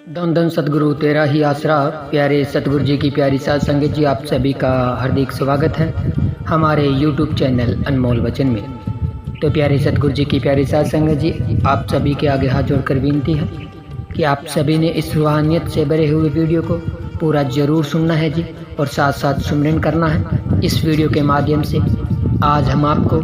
धन धन सतगुरु तेरा ही आसरा। प्यारे सतगुरु जी की प्यारी साध संगत जी, आप सभी का हार्दिक स्वागत है हमारे YouTube चैनल अनमोल वचन में। तो प्यारे सतगुरु जी की प्यारी साध संगत जी, आप सभी के आगे हाथ जोड़कर विनती है कि आप सभी ने इस रूहानियत से भरे हुए वीडियो को पूरा जरूर सुनना है जी, और साथ साथ सुमरन करना है। इस वीडियो के माध्यम से आज हम आपको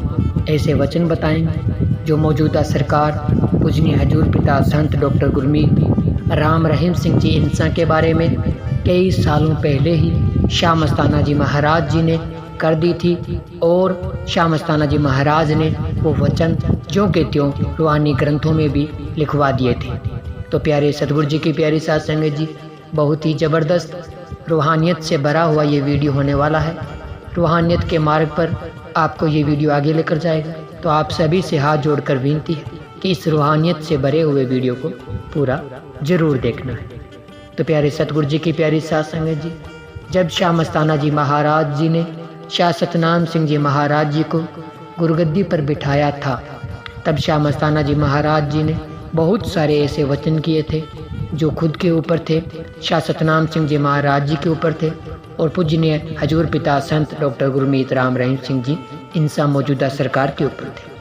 ऐसे वचन बताएंगे जो मौजूदा सरकार पूजनीय हजूर पिता संत डॉक्टर गुरमीत राम रहीम सिंह जी इंसान के बारे में कई सालों पहले ही शाह मस्ताना जी महाराज जी ने कर दी थी, और शाह मस्ताना जी महाराज ने वो वचन ज्यों के त्यों रूहानी ग्रंथों में भी लिखवा दिए थे। तो प्यारे सतगुरु जी की प्यारी साध संगत जी, बहुत ही ज़बरदस्त रूहानियत से भरा हुआ ये वीडियो होने वाला है। रूहानियत के मार्ग पर आपको ये वीडियो आगे लेकर जाएगा। तो आप सभी से हाथ जोड़कर विनती है कि इस रूहानियत से भरे हुए वीडियो को पूरा जरूर देखना है। तो प्यारे सतगुरु जी की प्यारी साध संगत जी, जब शाह मस्ताना जी महाराज जी ने शाह सतनाम सिंह जी महाराज जी को गुरुगद्दी पर बिठाया था, तब शाह मस्ताना जी महाराज जी ने बहुत सारे ऐसे वचन किए थे जो खुद के ऊपर थे, शाह सतनाम सिंह जी महाराज जी के ऊपर थे, और पूजनीय हजूर पिता संत डॉक्टर गुरमीत राम रहीम सिंह जी इंसान मौजूदा सरकार के ऊपर थे।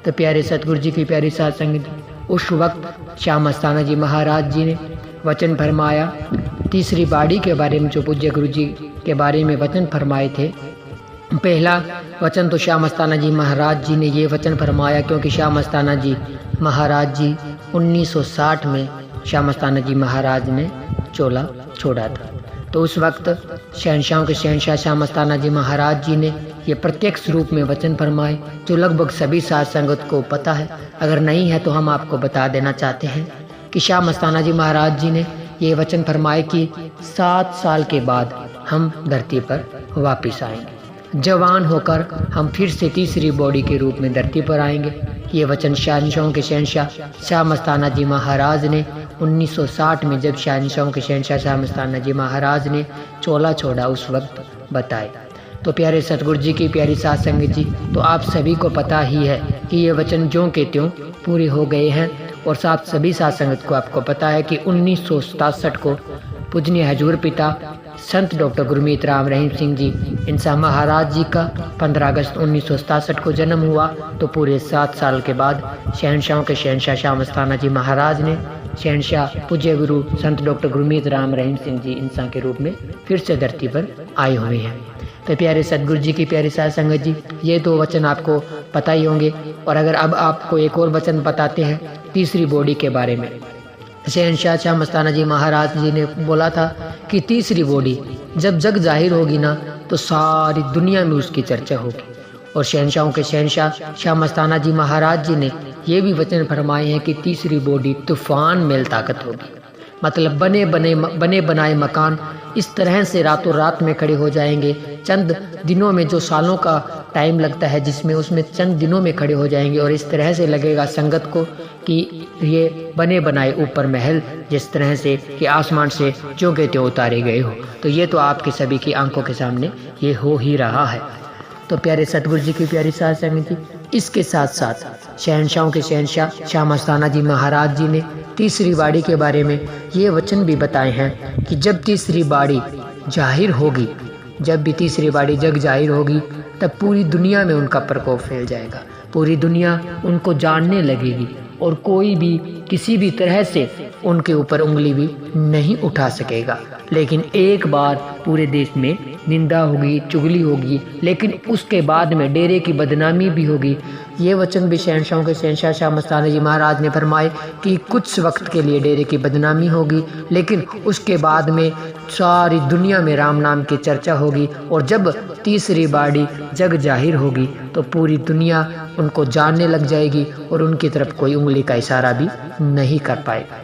तो प्यारे सतगुरु जी की प्यारी साध संगत, उस वक्त शाह मस्ताना जी महाराज जी ने वचन फरमाया तीसरी बाड़ी के बारे में, जो पूज्य गुरु जी के बारे में वचन फरमाए थे। पहला वचन तो शाह मस्ताना जी महाराज जी ने ये वचन फरमाया क्योंकि शाह मस्ताना जी महाराज जी 1960 में शाह मस्ताना जी महाराज ने चोला छोड़ा था। तो उस वक्त शहनशाहों के शहनशाह शाह मस्ताना जी महाराज जी ने ये प्रत्यक्ष रूप में वचन फरमाए, जो लगभग सभी साध संगत को पता है। अगर नहीं है तो हम आपको बता देना चाहते हैं कि शाह मस्ताना जी महाराज जी ने ये वचन फरमाए कि 7 साल के बाद हम धरती पर वापस आएंगे, जवान होकर हम फिर से तीसरी बॉडी के रूप में धरती पर आएंगे। ये वचन शहनशाहों के शहनशाह शाह मस्ताना जी महाराज ने 1960 में, जब शहनशाहों के शहनशाह शाह मस्ताना जी महाराज ने चोला छोड़ा, उस वक्त बताए। तो प्यारे सतगुरु जी की प्यारी साध संगत जी, तो आप सभी को पता ही है कि ये वचन ज्यों के त्यों पूरे हो गए हैं, और साथ सभी साध संगत को आपको पता है कि 1967 को पूजनीय हजूर पिता संत डॉक्टर गुरमीत राम रहीम सिंह जी इंसान महाराज जी का 15 अगस्त 1967 को जन्म हुआ। तो पूरे 7 साल के बाद शहनशाहों के शहनशाह शाह मस्ताना जी महाराज ने शहनशाह पूज्य गुरु संत डॉक्टर गुरमीत राम रहीम सिंह जी इंसान के रूप में फिर से धरती पर आए हुए हैं। तो प्यारे सतगुरु जी की प्यारी साध संगत जी, ये 2 वचन आपको पता ही होंगे। और अगर अब आपको एक और वचन बताते हैं तीसरी बॉडी के बारे में। शहनशाह शाह मस्ताना जी महाराज जी ने बोला था कि तीसरी बॉडी जब जग जाहिर होगी ना, तो सारी दुनिया में उसकी चर्चा होगी। और शहनशाहों के शहनशाह शाह मस्ताना जी महाराज जी ने ये भी वचन फरमाए हैं कि तीसरी बॉडी तूफान मेल ताकत होगी। मतलब बने बनाए मकान इस तरह से रातों रात में खड़े हो जाएंगे। चंद दिनों में, जो सालों का टाइम लगता है जिसमें, उसमें चंद दिनों में खड़े हो जाएंगे। और इस तरह से लगेगा संगत को कि ये बने बनाए ऊपर महल जिस तरह से कि आसमान से जो के त्यों उतारे गए हो। तो ये तो आपके सभी की आंखों के सामने ये हो ही रहा है। तो प्यारे सतगुरु जी की प्यारी साध संगत जी, इसके साथ साथ शहनशाहों के शहनशाह शाह मस्ताना जी महाराज जी ने तीसरी बाड़ी के बारे में ये वचन भी बताए हैं कि जब तीसरी बाड़ी जाहिर होगी, जब भी तीसरी बाड़ी जग जाहिर होगी, तब पूरी दुनिया में उनका प्रकोप फैल जाएगा। पूरी दुनिया उनको जानने लगेगी, और कोई भी किसी भी तरह से उनके ऊपर उंगली भी नहीं उठा सकेगा। लेकिन एक बार पूरे देश में निंदा होगी, चुगली होगी, लेकिन उसके बाद में डेरे की बदनामी भी होगी। ये वचन भी शहनशाहों के शहनशाह शाह मस्ताना जी महाराज ने फरमाए कि कुछ वक्त के लिए डेरे की बदनामी होगी, लेकिन उसके बाद में सारी दुनिया में राम नाम की चर्चा होगी। और जब तीसरी बाड़ी जग जाहिर होगी, तो पूरी दुनिया उनको जानने लग जाएगी, और उनकी तरफ कोई उंगली का इशारा भी नहीं कर पाएगा।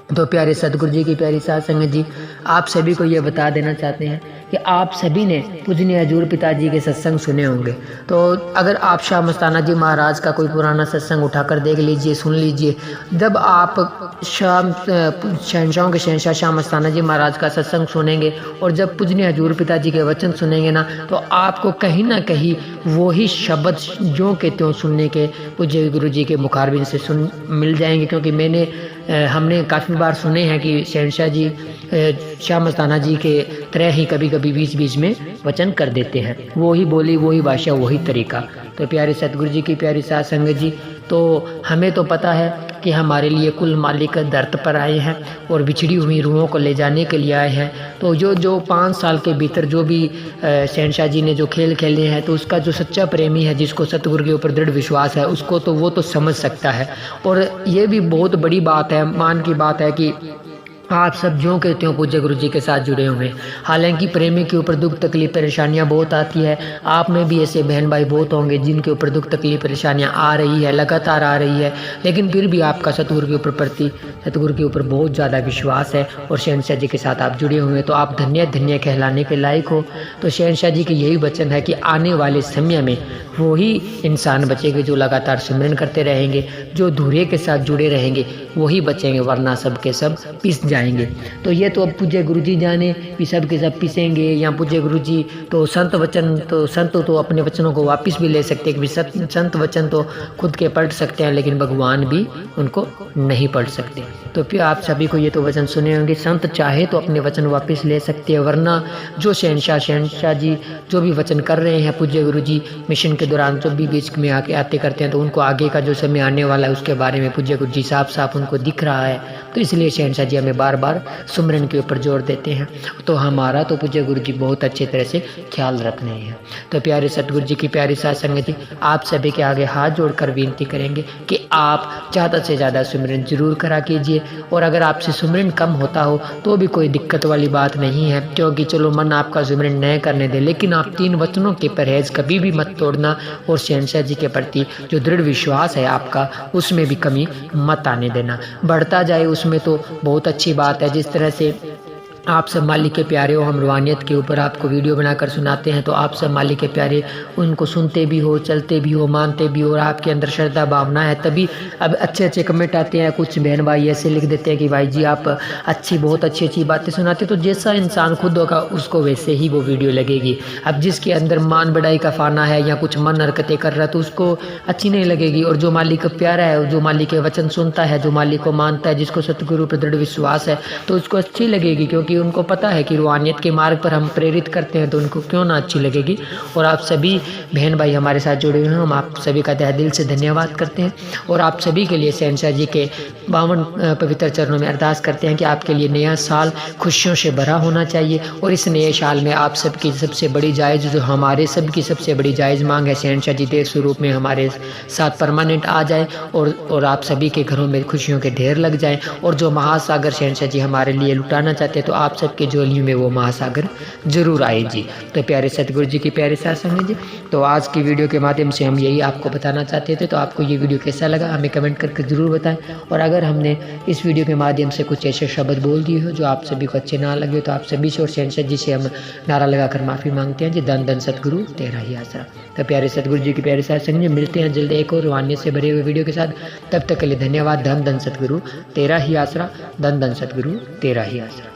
तो प्यारे सतगुरु जी की प्यारी साध संगत जी, आप सभी को ये बता देना चाहते हैं कि आप सभी ने पूजनीय हजूर पिताजी के सत्संग सुने होंगे। तो अगर आप शाह मस्ताना जी महाराज का कोई पुराना सत्संग उठाकर देख लीजिए, सुन लीजिए। जब आप शहनशाहों के शहनशाह शाह मस्ताना जी महाराज का सत्संग सुनेंगे, और जब पूजनीय हजूर पिताजी के वचन सुनेंगे ना, तो आपको कहीं ना कहीं वही शब्द ज्यों के त्यों सुनने के पूज्य गुरु जी के मुखारबिन से मिल जाएंगे। क्योंकि मैंने हमने काफ़ी बार सुने हैं कि शहनशाह जी शाह मस्ताना जी के तरह ही कभी कभी बीच बीच में वचन कर देते हैं। वही बोली, वही भाषा, वही तरीका। तो प्यारे सतगुरु जी की प्यारी साध संगत जी, तो हमें तो पता है कि हमारे लिए कुल मालिक धरती पर आए हैं और बिछड़ी हुई रूहों को ले जाने के लिए आए हैं। तो जो 5 साल के भीतर जो भी शहनशाह जी ने जो खेल खेले हैं, तो उसका जो सच्चा प्रेमी है, जिसको सतगुरु के ऊपर दृढ़ विश्वास है, उसको तो वो तो समझ सकता है। और ये भी बहुत बड़ी बात है, मान की बात है कि आप सब ज्यों के त्यों पूज्य गुरु जी के साथ जुड़े हुए हैं। हालांकि प्रेमी के ऊपर दुख तकलीफ परेशानियां बहुत आती है, आप में भी ऐसे बहन भाई बहुत होंगे जिनके ऊपर दुख तकलीफ परेशानियां आ रही है, लगातार आ रही है, लेकिन फिर भी आपका सतगुरु के ऊपर बहुत ज़्यादा विश्वास है और शहनशाह जी के साथ आप जुड़े हुए हैं, तो आप धन्य धन्य कहलाने के लायक हो। तो शहनशाह जी के यही वचन है कि आने वाले समय में वही इंसान बचेंगे जो लगातार सिमरन करते रहेंगे, जो धूरे के साथ जुड़े रहेंगे वही बचेंगे, वरना सब के सब पिस जाएंगे। तो ये तो अब पूज्य गुरु जी जाने भी सब के सब पिसेंगे या पूज्य गुरु जी तो संत तो अपने वचनों को वापस भी ले सकते हैं कि संत वचन तो खुद के पढ़ सकते हैं, लेकिन भगवान भी उनको नहीं पढ़ सकते। तो फिर आप सभी को ये तो वचन सुने होंगे, संत चाहे तो अपने वचन वापस ले सकते हैं, वरना जो शहनशाह जी जो भी वचन कर रहे हैं पूज्य गुरु जी मिशन के दौरान जब भी बीच में आते करते हैं, तो उनको आगे का जो समय आने वाला है उसके बारे में पूज्य गुरु जी साफ उनको दिख रहा है। तो इसलिए शहनशाह जी हमें बार बार सुमरन के ऊपर जोर देते हैं। तो हमारा तो पूज्य गुरु जी बहुत अच्छे तरह से ख्याल रख रहे हैं। तो प्यारे सतगुरु जी की प्यारी साध संगत जी, आप सभी के आगे हाथ जोड़कर विनती करेंगे कि आप ज़्यादा से ज़्यादा सुमरन जरूर करा कीजिए। और अगर आपसे सुमरन कम होता हो तो भी कोई दिक्कत वाली बात नहीं है, क्योंकि चलो मन आपका सुमरन न करने दे, लेकिन आप 3 वचनों के परहेज कभी भी मत तोड़ना और शहनशाह जी के प्रति जो दृढ़ विश्वास है आपका उसमें भी कमी मत आने देना। बढ़ता जाए उसमें तो बहुत अच्छी बात है। जिस तरह से आप सब मालिक के प्यारे हो, हम रूहानियत के ऊपर आपको वीडियो बनाकर सुनाते हैं, तो आप सब मालिक के प्यारे उनको सुनते भी हो, चलते भी हो, मानते भी हो और आपके अंदर श्रद्धा भावना है, तभी अब अच्छे कमेंट आते हैं। कुछ बहन भाई ऐसे लिख देते हैं कि भाई जी आप बहुत अच्छी बातें सुनाते, तो जैसा इंसान खुद होगा उसको वैसे ही वो वीडियो लगेगी। अब जिसके अंदर मान बढ़ाई का फाना है या कुछ मन हरकतें कर रहा है तो उसको अच्छी नहीं लगेगी, और जो मालिक का प्यारा है, जो मालिक के वचन सुनता है, जो मालिक को मानता है, जिसको सतगुरु पर दृढ़ विश्वास है, तो उसको अच्छी लगेगी, क्योंकि उनको पता है कि रूहानियत के मार्ग पर हम प्रेरित करते हैं, तो उनको क्यों ना अच्छी लगेगी। और आप सभी बहन भाई हमारे साथ जुड़े हुए हैं, हम आप सभी का तहे दिल से धन्यवाद करते हैं और आप सभी के लिए शहनशाह जी के 52 पवित्र चरणों में अरदास करते हैं कि आपके लिए नया साल खुशियों से भरा होना चाहिए। और इस नए साल में आप सबकी सबसे बड़ी जायज़, जो हमारे सबकी सबसे बड़ी जायज़ मांग है, शहनशाह जी देव स्वरूप में हमारे साथ परमानेंट आ जाए और आप सभी के घरों में खुशियों के ढेर लग जाएं। और जो महासागर शहनशाह जी हमारे लिए लुटाना चाहते हैं, तो आप सबके झोली में वो महासागर जरूर आए जी। तो प्यारे सतगुरु जी की प्यारे साथ संगत जी, तो आज की वीडियो के माध्यम से हम यही आपको बताना चाहते थे। तो आपको ये वीडियो कैसा लगा हमें कमेंट करके ज़रूर बताएं, और अगर हमने इस वीडियो के माध्यम से कुछ ऐसे शब्द बोल दिए हो जो आप सभी को अच्छे ना लगे, तो आप सभी से और शहनशाह जी से हम नारा लगाकर माफ़ी मांगते हैं जी। धन धन सतगुरु तेरा ही आसरा। तो प्यारे सतगुरु जी की प्यारे साथ संगत जी, मिलते हैं जल्द एक और रूहानियत से भरे हुए वीडियो के साथ। तब तक के लिए धन्यवाद। धन धन सतगुरु तेरा ही आसरा। धन धन सतगुरु तेरा ही आसरा।